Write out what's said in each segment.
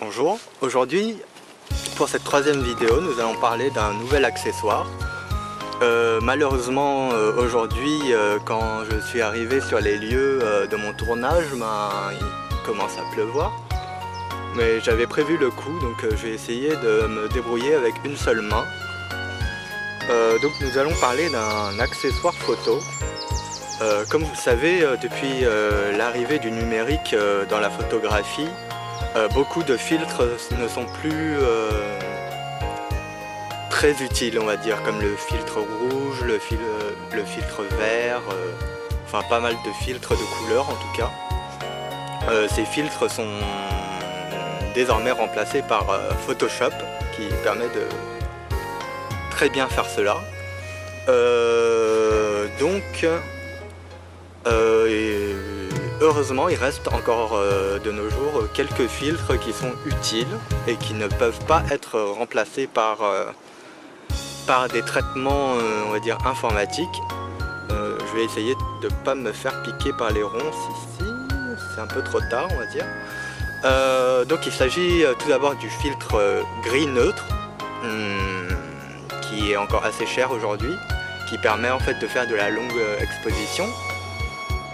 Bonjour, aujourd'hui pour cette troisième vidéo nous allons parler d'un nouvel accessoire. Malheureusement aujourd'hui quand je suis arrivé sur les lieux de mon tournage, il commence à pleuvoir. Mais j'avais prévu le coup, donc je vais essayer de me débrouiller avec une seule main. Donc nous allons parler d'un accessoire photo. Comme vous le savez, depuis l'arrivée du numérique dans la photographie, beaucoup de filtres ne sont plus très utiles, on va dire, comme le filtre rouge, le filtre vert, enfin pas mal de filtres de couleurs en tout cas. Ces filtres sont désormais remplacés par Photoshop qui permet de très bien faire cela. Heureusement, il reste encore de nos jours quelques filtres qui sont utiles et qui ne peuvent pas être remplacés par des traitements, on va dire, informatiques. Je vais essayer de ne pas me faire piquer par les ronces ici, c'est un peu trop tard, on va dire. Donc il s'agit tout d'abord du filtre gris neutre, qui est encore assez cher aujourd'hui, qui permet en fait de faire de la longue exposition.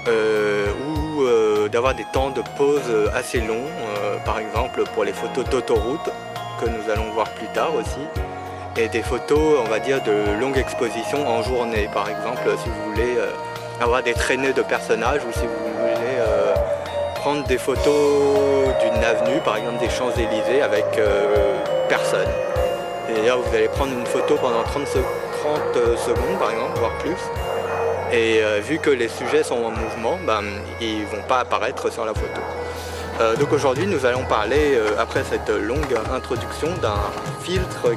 Ou d'avoir des temps de pause assez longs, par exemple pour les photos d'autoroute que nous allons voir plus tard aussi, et des photos, on va dire, de longue exposition en journée, par exemple si vous voulez avoir des traînées de personnages, ou si vous voulez prendre des photos d'une avenue, par exemple des Champs-Élysées avec personne. C'est-à-dire vous allez prendre une photo pendant 30 secondes par exemple, voire plus. Et vu que les sujets sont en mouvement, ils ne vont pas apparaître sur la photo. Donc aujourd'hui nous allons parler, après cette longue introduction, d'un filtre,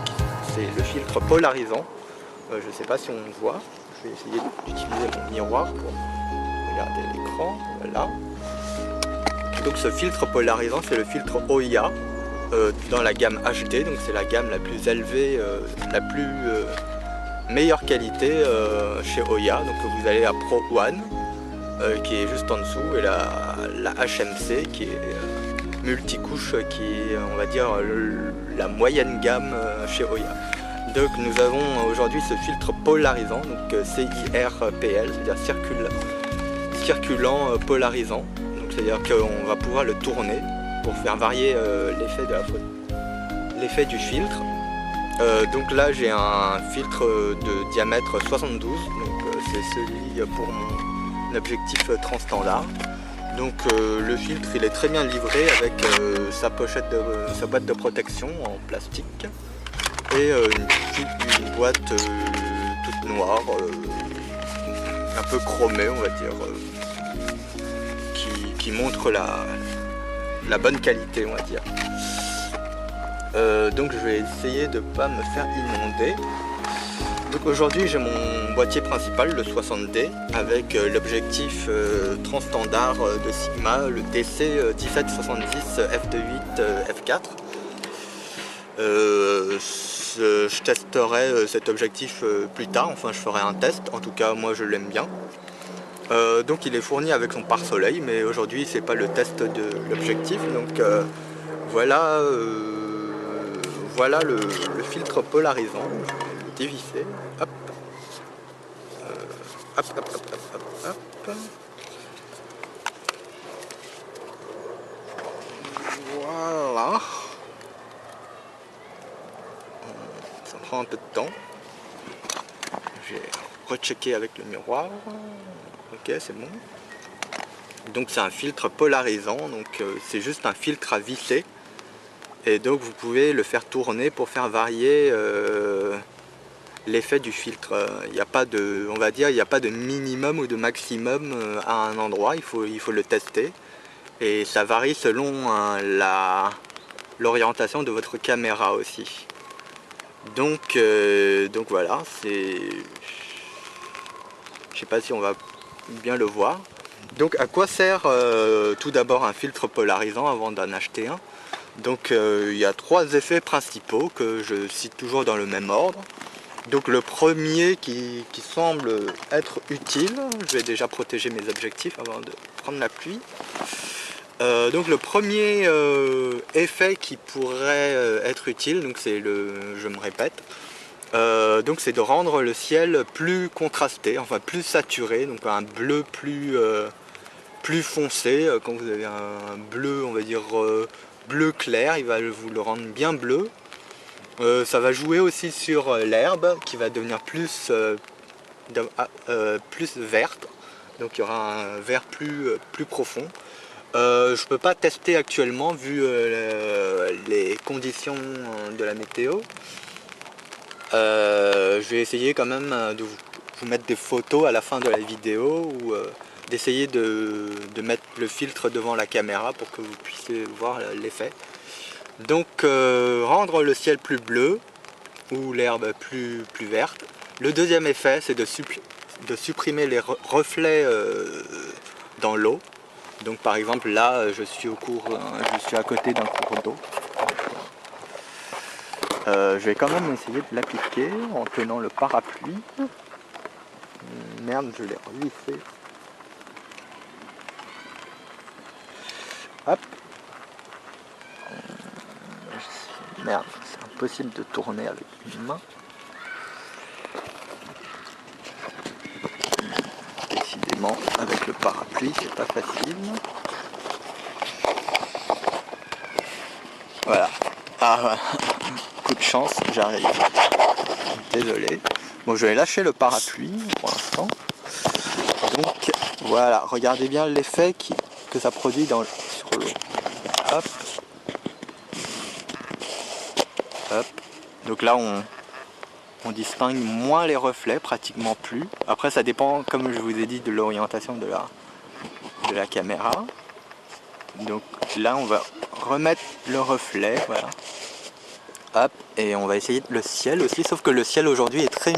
c'est le filtre polarisant. Je ne sais pas si on le voit, je vais essayer d'utiliser mon miroir pour regarder l'écran, voilà. Donc ce filtre polarisant, c'est le filtre Oya dans la gamme HD, donc c'est la gamme la plus élevée, la plus meilleure qualité chez Oya. Donc vous allez à Pro One qui est juste en dessous, et la HMC qui est multicouche, qui est, on va dire, la moyenne gamme chez Oya. Donc nous avons aujourd'hui ce filtre polarisant, donc CIRPL, c'est-à-dire circulant polarisant. Donc c'est-à-dire qu'on va pouvoir le tourner pour faire varier l'effet de la photo, l'effet du filtre. Donc là j'ai un filtre de diamètre 72, donc c'est celui pour mon objectif transstandard. Donc le filtre il est très bien livré avec sa boîte de protection en plastique et une boîte toute noire, un peu chromée on va dire, qui montre la bonne qualité on va dire. Donc je vais essayer de ne pas me faire inonder. Donc aujourd'hui j'ai mon boîtier principal, le 60D, avec l'objectif transstandard de Sigma, le DC 1770 f2.8 f4. Je testerai cet objectif plus tard, enfin je ferai un test, en tout cas moi je l'aime bien. Donc il est fourni avec son pare-soleil, mais aujourd'hui c'est pas le test de l'objectif, donc voilà. Voilà le filtre polarisant, je vais le dévisser, hop. Hop, hop, hop, hop, hop, hop. Voilà. Ça prend un peu de temps. J'ai rechecké avec le miroir. Ok, c'est bon. Donc c'est un filtre polarisant, donc c'est juste un filtre à visser. Et donc vous pouvez le faire tourner pour faire varier l'effet du filtre. Il n'y a pas de, on va dire, il n'y a pas de minimum ou de maximum à un endroit, il faut le tester. Et ça varie selon l'orientation de votre caméra aussi. Donc voilà, c'est... Je sais pas si on va bien le voir. Donc à quoi sert tout d'abord un filtre polarisant avant d'en acheter un? Donc il y a trois effets principaux que je cite toujours dans le même ordre. Donc le premier qui semble être utile, je vais déjà protéger mes objectifs avant de prendre la pluie. Donc le premier effet qui pourrait être utile, donc c'est je me répète, donc c'est de rendre le ciel plus contrasté, enfin plus saturé, donc un bleu plus foncé. Quand vous avez un bleu, on va dire bleu clair, il va vous le rendre bien bleu. Ça va jouer aussi sur l'herbe qui va devenir plus verte, donc il y aura un vert plus profond. Je peux pas tester actuellement vu les conditions de la météo. Je vais essayer quand même de vous mettre des photos à la fin de la vidéo ou d'essayer de mettre le filtre devant la caméra pour que vous puissiez voir l'effet. Donc rendre le ciel plus bleu ou l'herbe plus verte. Le deuxième effet, c'est de supprimer les reflets dans l'eau. Donc par exemple là je suis à côté d'un cours d'eau. Je vais quand même essayer de l'appliquer en tenant le parapluie. Merde, je l'ai revissé. Hop. Merde, c'est impossible de tourner avec une main. Décidément, avec le parapluie, c'est pas facile. Voilà. Ah, coup de chance, j'arrive. Désolé. Bon, je vais lâcher le parapluie pour l'instant. Donc, voilà. Regardez bien l'effet que ça produit sur l'eau. Hop. Hop. Donc là, on distingue moins les reflets, pratiquement plus. Après, ça dépend, comme je vous ai dit, de l'orientation de la caméra. Donc là, on va remettre le reflet, voilà. Hop, et on va essayer le ciel aussi, sauf que le ciel aujourd'hui est très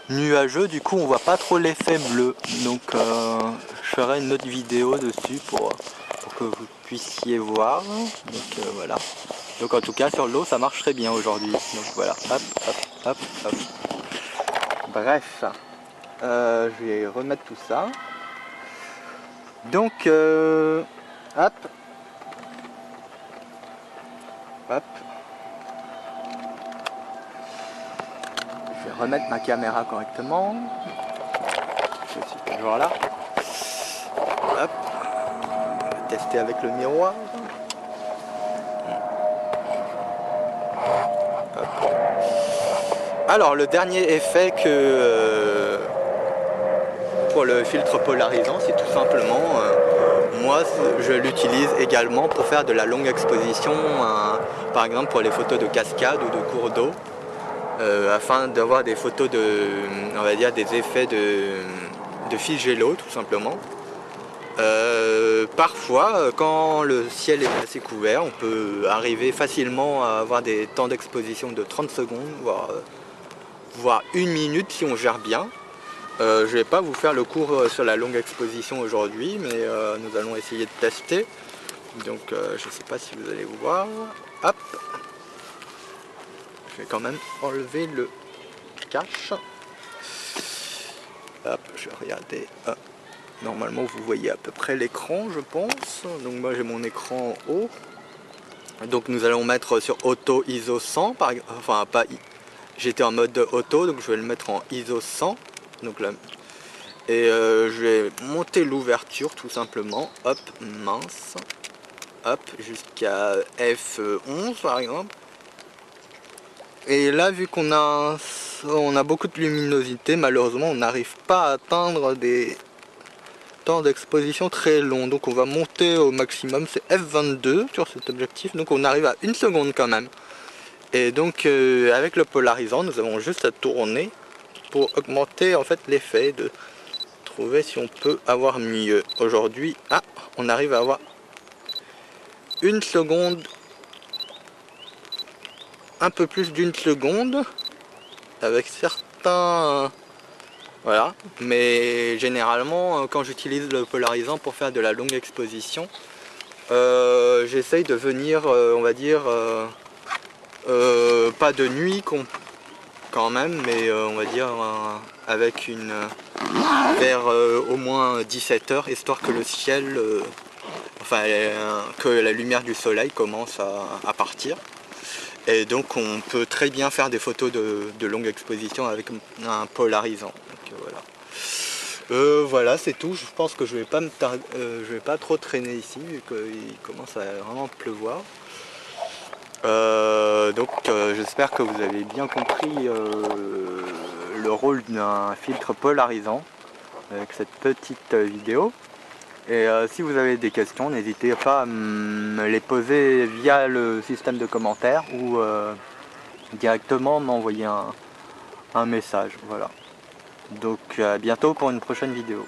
nuageux, du coup on voit pas trop l'effet bleu. Donc je ferai une autre vidéo dessus pour que vous puissiez voir. Donc voilà. Donc en tout cas sur l'eau ça marche très bien aujourd'hui. Donc voilà, hop, hop, hop, hop. Bref, je vais remettre tout ça. Donc hop, hop. Je vais remettre ma caméra correctement. Je suis toujours là. Hop. On va tester avec le miroir. Hop. Alors le dernier effet pour le filtre polarisant, c'est tout simplement moi je l'utilise également pour faire de la longue exposition, par exemple pour les photos de cascades ou de cours d'eau. Afin d'avoir des photos on va dire des effets de figello tout simplement. Parfois, quand le ciel est assez couvert, on peut arriver facilement à avoir des temps d'exposition de 30 secondes, voire 1 minute si on gère bien. Je ne vais pas vous faire le cours sur la longue exposition aujourd'hui, mais nous allons essayer de tester. Donc je ne sais pas si vous allez vous voir. Hop. Je vais quand même enlever le cache. Hop, je vais regarder. Ah, normalement, vous voyez à peu près l'écran, je pense. Donc moi, j'ai mon écran en haut. Donc nous allons mettre sur Auto ISO 100, par exemple. Enfin, pas. J'étais en mode auto, donc je vais le mettre en ISO 100. Donc là. Et je vais monter l'ouverture tout simplement. Hop, mince. Hop, jusqu'à F11 par exemple. Et là, vu qu'on a beaucoup de luminosité, malheureusement, on n'arrive pas à atteindre des temps d'exposition très longs. Donc on va monter au maximum, c'est F22 sur cet objectif. Donc on arrive à 1 seconde quand même. Et donc avec le polarisant, nous avons juste à tourner pour augmenter en fait l'effet, de trouver si on peut avoir mieux. Aujourd'hui, on arrive à avoir 1 seconde. Un peu plus d'1 seconde avec certains, voilà, mais généralement quand j'utilise le polarisant pour faire de la longue exposition, j'essaye de venir on va dire pas de nuit quand même, mais on va dire avec vers au moins 17 h, histoire que le ciel enfin que la lumière du soleil commence à partir. Et donc on peut très bien faire des photos de longue exposition avec un polarisant. Donc, voilà, c'est tout. Je pense que je vais pas trop traîner ici vu qu'il commence à vraiment pleuvoir. J'espère que vous avez bien compris le rôle d'un filtre polarisant avec cette petite vidéo. Et si vous avez des questions, n'hésitez pas à me les poser via le système de commentaires ou directement m'envoyer un message. Voilà. Donc à bientôt pour une prochaine vidéo.